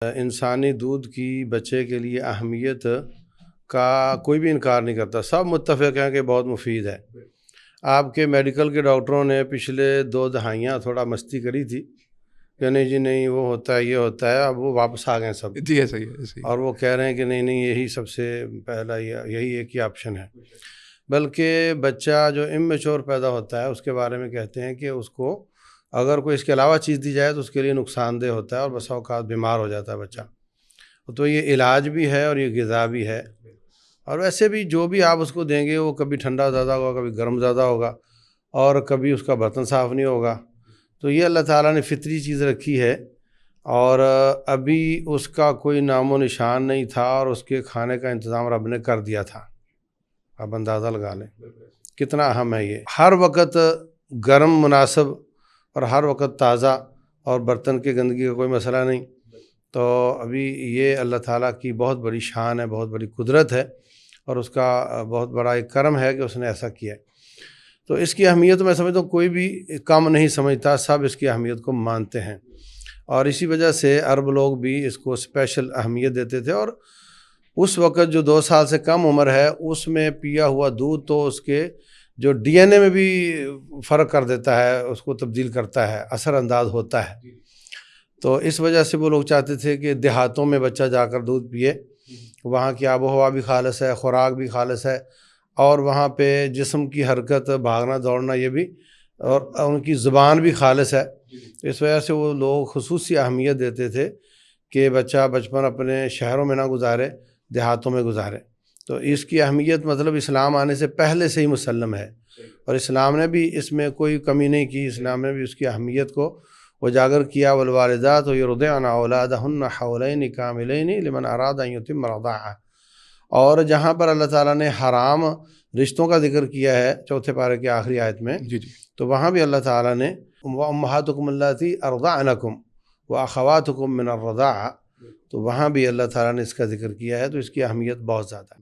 انسانی دودھ کی بچے کے لیے اہمیت کا کوئی بھی انکار نہیں کرتا، سب متفق ہیں کہ بہت مفید ہے۔ آپ کے میڈیکل کے ڈاکٹروں نے پچھلے 2 دہائیاں تھوڑا مستی کری تھی کہ نہیں جی نہیں وہ ہوتا ہے یہ ہوتا ہے، اب وہ واپس آ گئے سب جی ایسا ہی ہے۔ اور وہ کہہ رہے ہیں کہ نہیں یہی سب سے پہلا یہی ایک ہی آپشن ہے۔ بلکہ بچہ جو اممیچور پیدا ہوتا ہے اس کے بارے میں کہتے ہیں کہ اس کو اگر کوئی اس کے علاوہ چیز دی جائے تو اس کے لیے نقصان دہ ہوتا ہے اور بسا اوقات بیمار ہو جاتا ہے بچہ۔ تو یہ علاج بھی ہے اور یہ غذا بھی ہے، اور ویسے بھی جو بھی آپ اس کو دیں گے وہ کبھی ٹھنڈا زیادہ ہوگا، کبھی گرم زیادہ ہوگا، اور کبھی اس کا برتن صاف نہیں ہوگا۔ تو یہ اللہ تعالیٰ نے فطری چیز رکھی ہے، اور ابھی اس کا کوئی نام و نشان نہیں تھا اور اس کے کھانے کا انتظام رب نے کر دیا تھا۔ آپ اندازہ لگا لیں کتنا اہم ہے یہ۔ ہر وقت گرم مناسب اور ہر وقت تازہ، اور برتن کی گندگی کا کوئی مسئلہ نہیں۔ تو ابھی یہ اللہ تعالیٰ کی بہت بڑی شان ہے، بہت بڑی قدرت ہے، اور اس کا بہت بڑا ایک کرم ہے کہ اس نے ایسا کیا ہے۔ تو اس کی اہمیت میں سمجھتا ہوں کوئی بھی کم نہیں سمجھتا، سب اس کی اہمیت کو مانتے ہیں، اور اسی وجہ سے عرب لوگ بھی اس کو اسپیشل اہمیت دیتے تھے۔ اور اس وقت جو 2 سال سے کم عمر ہے اس میں پیا ہوا دودھ تو اس کے جو ڈی این اے میں بھی فرق کر دیتا ہے، اس کو تبدیل کرتا ہے، اثر انداز ہوتا ہے۔ تو اس وجہ سے وہ لوگ چاہتے تھے کہ دیہاتوں میں بچہ جا کر دودھ پیے، وہاں کی آب و ہوا بھی خالص ہے، خوراک بھی خالص ہے، اور وہاں پہ جسم کی حرکت، بھاگنا دوڑنا یہ بھی، اور ان کی زبان بھی خالص ہے۔ اس وجہ سے وہ لوگ خصوصی اہمیت دیتے تھے کہ بچہ بچپن اپنے شہروں میں نہ گزارے، دیہاتوں میں گزارے۔ تو اس کی اہمیت مطلب اسلام آنے سے پہلے سے ہی مسلم ہے، اور اسلام نے بھی اس میں کوئی کمی نہیں کی، اسلام نے بھی اس کی اہمیت کو اجاگر کیا۔ والوالدات یرضعن اولادہن حولین کاملین لمن اراد ان یتم الرضاعہ۔ اور جہاں پر اللہ تعالیٰ نے حرام رشتوں کا ذکر کیا ہے 4 پارے کی آخری آیت میں، تو وہاں بھی اللہ تعالیٰ نے وامہاتکم اللاتی ارضعنکم واخواتکم من الرضاعہ، تو وہاں بھی اللہ تعالیٰ نے اس کا ذکر کیا ہے۔ تو اس کی اہمیت بہت زیادہ ہے۔